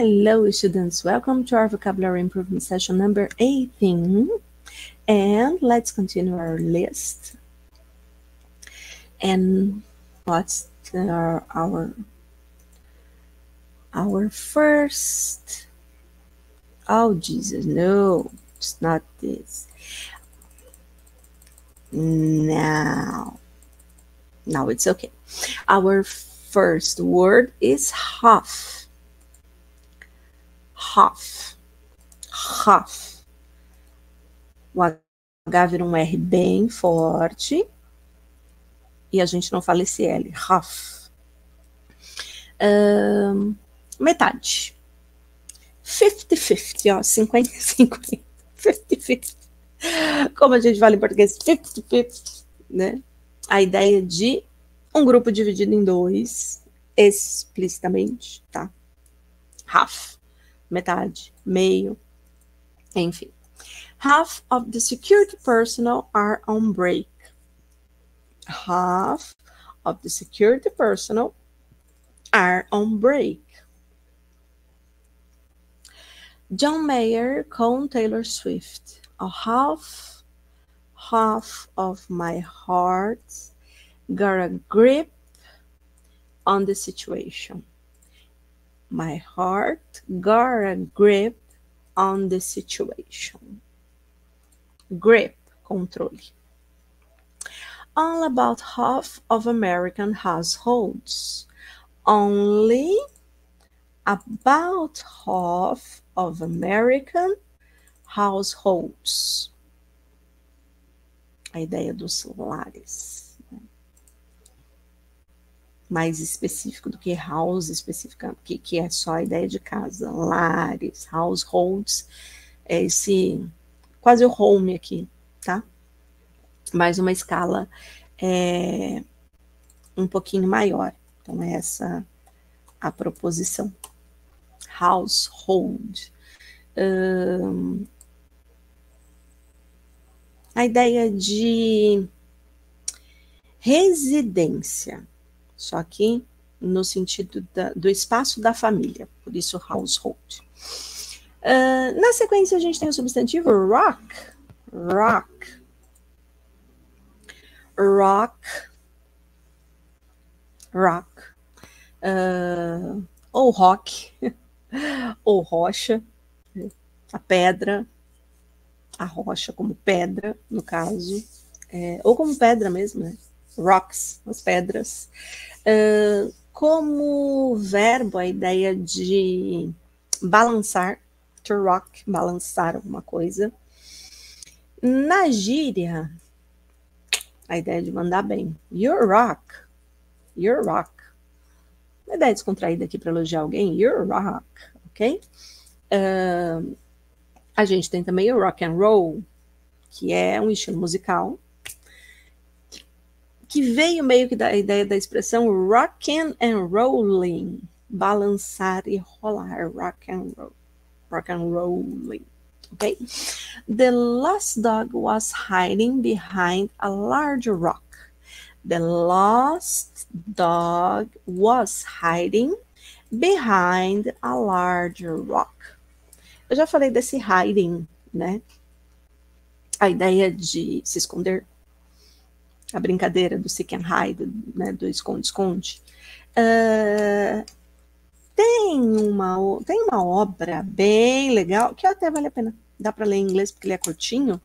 Hello, students. Welcome to our vocabulary improvement session number 18. And let's continue our list. And what's our first? Oh, Jesus, no, it's not this. Now it's okay. Our first word is half. Half. Half. O H vira um R bem forte. E a gente não fala esse L. Half. Metade. 50-50, ó. 50-50. 50-50. Como a gente fala em português, 50-50, né? A ideia de um grupo dividido em dois, explicitamente, tá? Half. Metade, meio, enfim. Half of the security personnel are on break. Half of the security personnel are on break. John Mayer com Taylor Swift. A half of my heart got a grip on the situation. My heart got a grip on the situation. Grip, controle. All about half of American households. Only about half of American households. A ideia dos lares. Mais específico do que house, específica, que é só a ideia de casa. Lares, households, é esse, quase o home aqui, tá? Mais uma escala um pouquinho maior. Então, é essa a proposição. Household. A ideia de residência. Só que no sentido do espaço da família, por isso household. Na sequência, a gente tem o substantivo rock. Rock. Rock. Rock. Ou rock. Ou rocha. A pedra. A rocha como pedra, no caso. Ou como pedra mesmo, né? Rocks, as pedras. Como verbo, a ideia de balançar, to rock, balançar alguma coisa. Na gíria, a ideia de mandar bem. You rock. You rock. Uma ideia descontraída aqui para elogiar alguém. You rock, ok? A gente tem também o rock and roll, que é um estilo musical, que veio meio que da ideia da expressão rockin' and rolling, balançar e rolar, rock and rolling, ok? The lost dog was hiding behind a large rock. The lost dog was hiding behind a large rock. Eu já falei desse hiding, né? A ideia de se esconder. A brincadeira do seek and hide, né, do esconde-esconde. Tem uma obra bem legal, que até vale a pena, dá para ler em inglês porque ele é curtinho.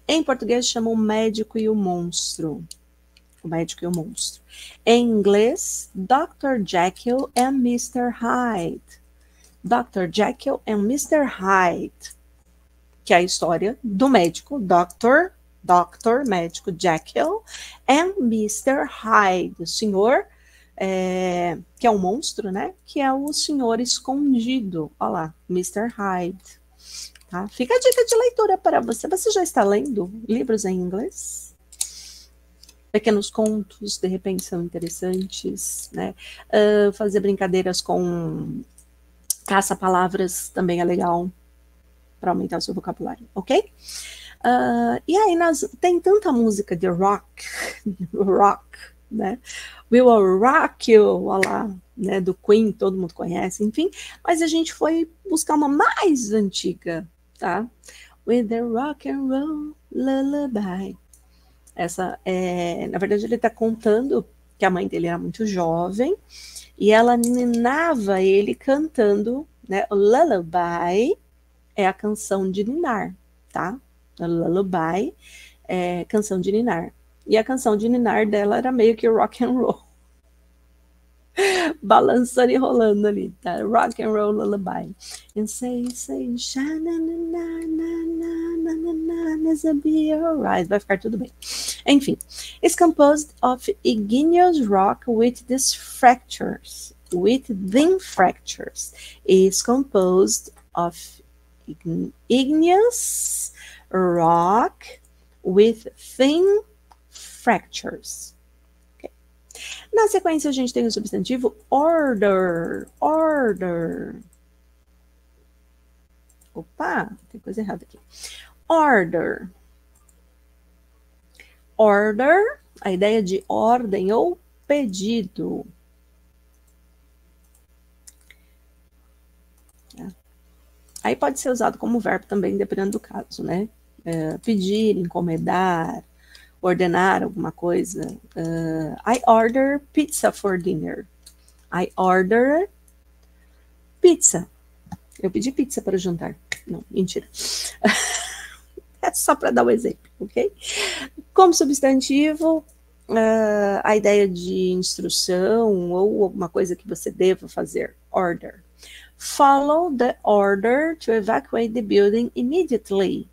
Em português chama O Médico e o Monstro. O Médico e o Monstro. Em inglês, Dr. Jekyll and Mr. Hyde. Dr. Jekyll and Mr. Hyde. Que é a história do médico, médico Jekyll and Mr. Hyde, o senhor, que é um monstro, né? Que é o senhor escondido. Olha lá, Mr. Hyde. Tá? Fica a dica de leitura para você. Você já está lendo livros em inglês? Pequenos contos, de repente, são interessantes, né? Fazer brincadeiras com caça-palavras também é legal para aumentar o seu vocabulário, ok? E aí tem tanta música de rock, né? We Will Rock You, olha lá, né? Do Queen, todo mundo conhece, enfim. Mas a gente foi buscar uma mais antiga, tá? With the Rock and Roll Lullaby. Essa na verdade, ele está contando que a mãe dele era muito jovem e ela ninava ele cantando, né? O lullaby é a canção de ninar, tá? O lullaby é canção de ninar. E a canção de ninar dela era meio que rock and roll. Balançando e rolando ali, tá? Rock and roll lullaby. And say, be alright. Vai ficar tudo bem. Enfim, it's composed of igneous rock with these fractures. Within fractures. It's composed of igneous rock with thin fractures. Na sequência, a gente tem o substantivo order. Order. Opa, tem coisa errada aqui. Order. Order, a ideia de ordem ou pedido. Aí pode ser usado como verbo também, dependendo do caso, né? Pedir, encomendar, ordenar alguma coisa. I order pizza for dinner. I order pizza. Eu pedi pizza para o jantar. Não, mentira. É só para dar um exemplo, ok? Como substantivo, a ideia de instrução ou alguma coisa que você deva fazer. Order. Follow the order to evacuate the building immediately.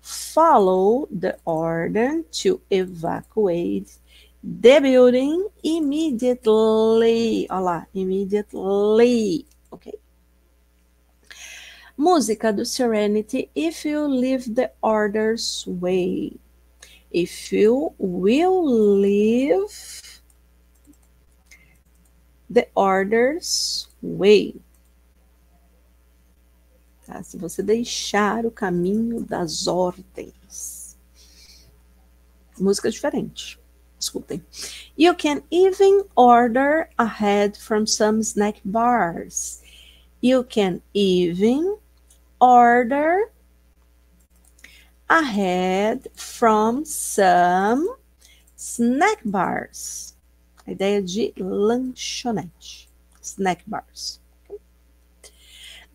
Follow the order to evacuate the building immediately. Olha lá, immediately. Ok? Música do Serenity, If You Leave the Order's Way. If you will leave the order's way. Tá? Se você deixar o caminho das ordens. Música diferente. Escutem. You can even order ahead from some snack bars. You can even order ahead from some snack bars. A ideia de lanchonete. Snack bars.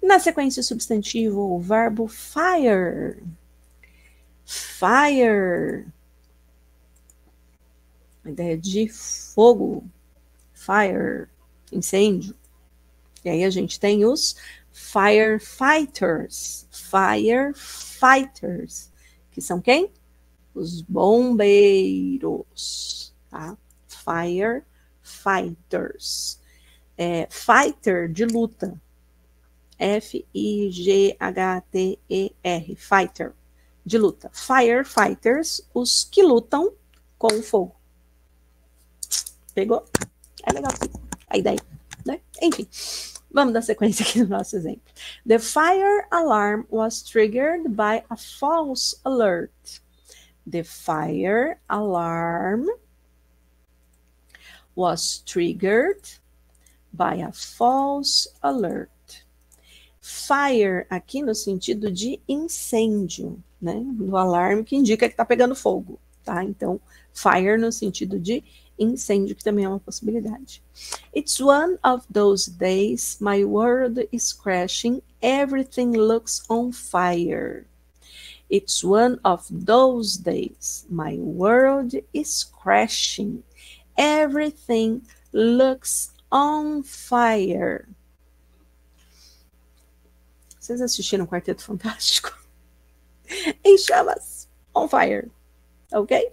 Na sequência substantivo, o verbo fire. Fire. A ideia de fogo. Fire. Incêndio. E aí a gente tem os firefighters. Firefighters. Que são quem? Os bombeiros. Tá? Firefighters. Fighter de luta. F-I-G-H-T-E-R, fighter, de luta. Firefighters, os que lutam com o fogo. Pegou? É legal a ideia, né? Enfim, vamos dar sequência aqui no nosso exemplo. The fire alarm was triggered by a false alert. The fire alarm was triggered by a false alert. Fire aqui no sentido de incêndio, né? Do alarme que indica que está pegando fogo, tá? Então, fire no sentido de incêndio, que também é uma possibilidade. It's one of those days my world is crashing, everything looks on fire. It's one of those days my world is crashing, everything looks on fire. Vocês assistiram Quarteto Fantástico? Em chamas, on fire, ok?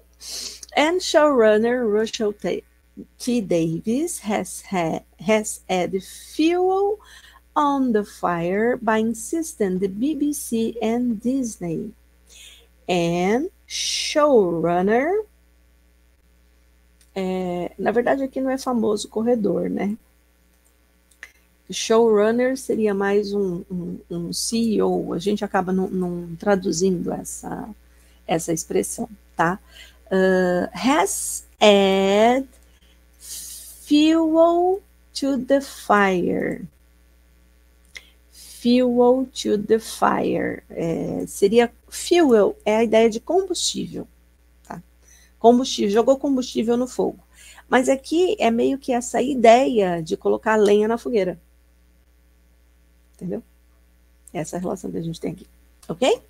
And showrunner Russell T. Davies has added fuel on the fire by insisting the BBC and Disney. And showrunner, na verdade aqui não é famoso corredor, né? Showrunner seria mais um CEO, a gente acaba não traduzindo essa expressão, tá? Has added fuel to the fire. Fuel to the fire. Seria fuel, é a ideia de combustível. Tá? Combustível, jogou combustível no fogo. Mas aqui é meio que essa ideia de colocar lenha na fogueira. Entendeu? Essa é a relação que a gente tem aqui. Ok?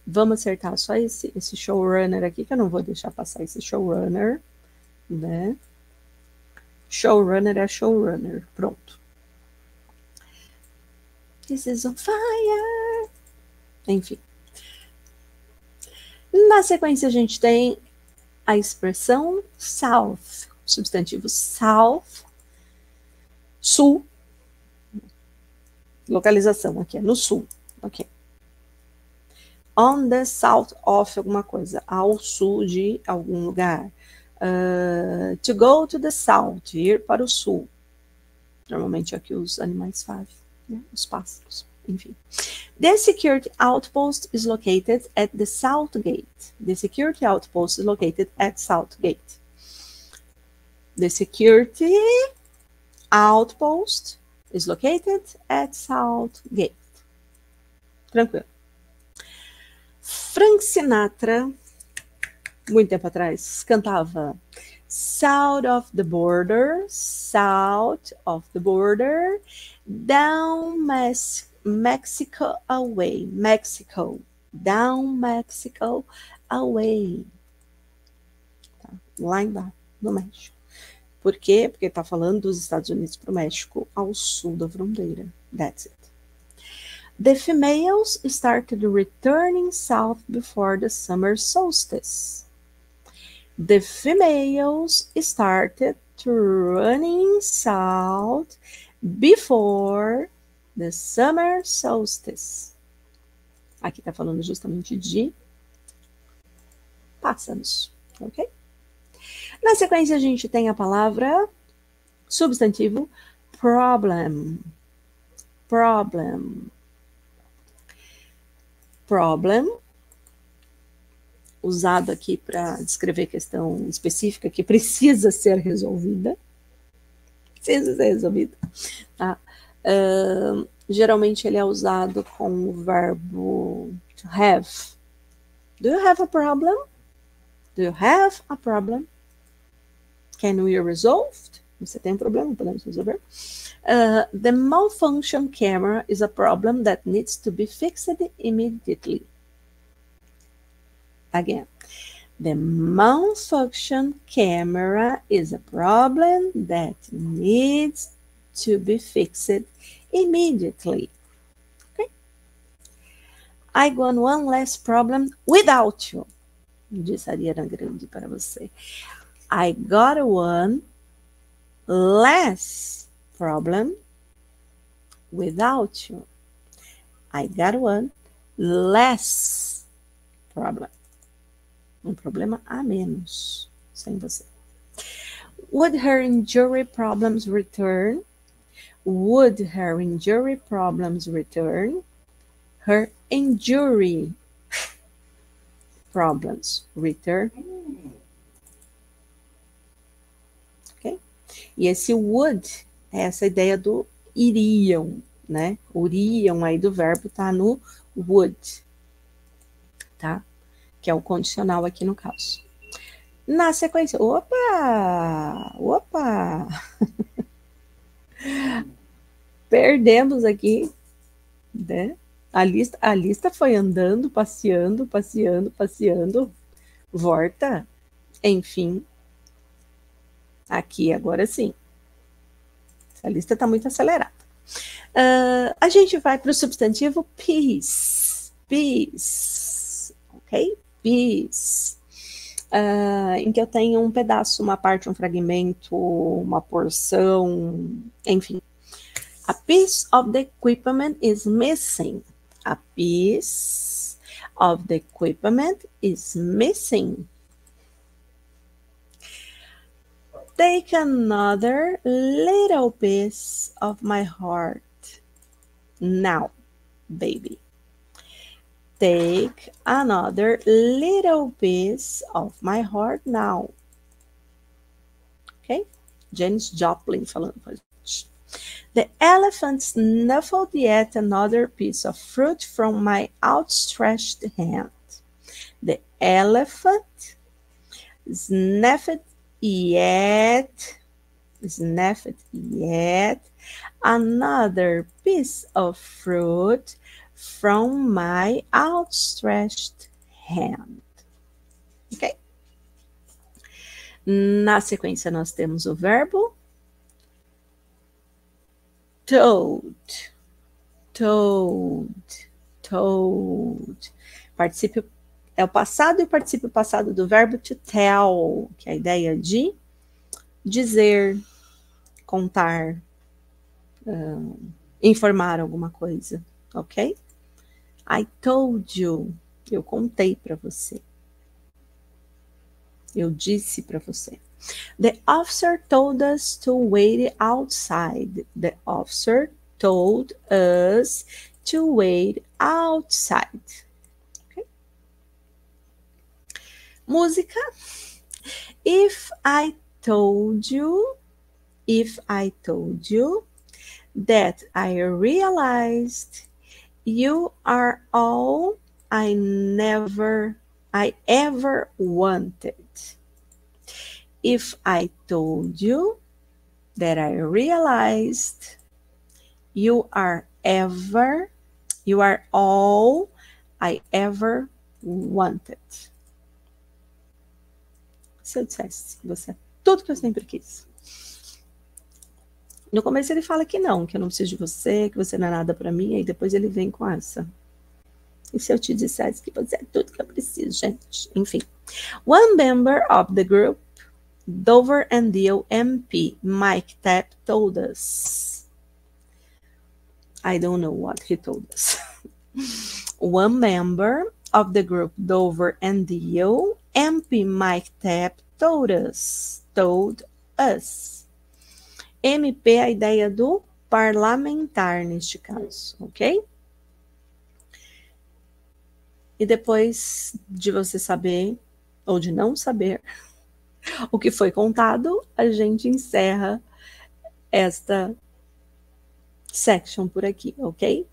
Vamos acertar só esse showrunner aqui, que eu não vou deixar passar esse showrunner. Né? Showrunner é showrunner. Pronto. This is on fire. Enfim. Na sequência, a gente tem a expressão south. Substantivo south. Sul. Localização aqui é no sul. Ok. On the south of alguma coisa. Ao sul de algum lugar. To go to the south. Ir para o sul. Normalmente é o que os animais fazem. Né? Os pássaros. Enfim. The security outpost is located at the south gate. The security outpost is located at south gate. The security outpost is located at south gate. Tranquilo. Frank Sinatra, muito tempo atrás, cantava South of the border, down Mexico away, Mexico, down Mexico away. Tá? Lá embaixo, no México. Por quê? Porque está falando dos Estados Unidos para o México, ao sul da fronteira. That's it. The females started returning south before the summer solstice. The females started running south before the summer solstice. Aqui está falando justamente de pássaros, ok? Na sequência, a gente tem a palavra substantivo problem. Problem. Problem, usado aqui para descrever questão específica que precisa ser resolvida. Precisa ser resolvida. Tá? Geralmente ele é usado com o verbo to have. Do you have a problem? Do you have a problem? Can we resolve? Você tem um problema? Podemos resolver? The malfunction camera is a problem that needs to be fixed immediately. Again, the malfunction camera is a problem that needs to be fixed immediately. Okay? I got one less problem without you. Disse a Ariana Grande para você. I got one less problem without you. I got one less problem. Um problema a menos sem você. Would her injury problems return? Would her injury problems return? Her injury problems return. Ok? E esse would é essa ideia do iriam, né? O iriam aí do verbo tá no would, tá? Que é o condicional aqui no caso. Na sequência, opa! Perdemos aqui, né? A lista foi andando, passeando, volta, enfim. Aqui agora sim. A lista está muito acelerada. A gente vai para o substantivo peace. Peace. Ok? Peace. Em que eu tenho um pedaço, uma parte, um fragmento, uma porção, enfim. A piece of the equipment is missing. A piece of the equipment is missing. Take another little piece of my heart now, baby. Take another little piece of my heart now. Ok? Janis Joplin falando com a gente. The elephant snuffled yet another piece of fruit from my outstretched hand. The elephant snuffed yet another piece of fruit from my outstretched hand. Ok? Na sequência, nós temos o verbo told. Particípio é o passado e o particípio passado do verbo to tell, que é a ideia de dizer, contar, informar alguma coisa, ok? I told you, eu contei para você. Eu disse para você. The officer told us to wait outside. The officer told us to wait outside. Okay? Música. If I told you that I realized you are all I ever wanted. If I told you that I realized you are all I ever wanted. Se eu dissesse que você é tudo que eu sempre quis. No começo ele fala que eu não preciso de você, que você não é nada para mim, aí depois ele vem com essa. E se eu te dissesse que você é tudo que eu preciso, gente? Enfim. One member of the group, Dover and Deal MP, Mike Tapp, told us. I don't know what he told us. One member of the group, Dover and Deal MP, Mike Tapp, told us. MP é a ideia do parlamentar neste caso, ok? E depois de você saber, ou de não saber, o que foi contado, a gente encerra esta section por aqui, ok?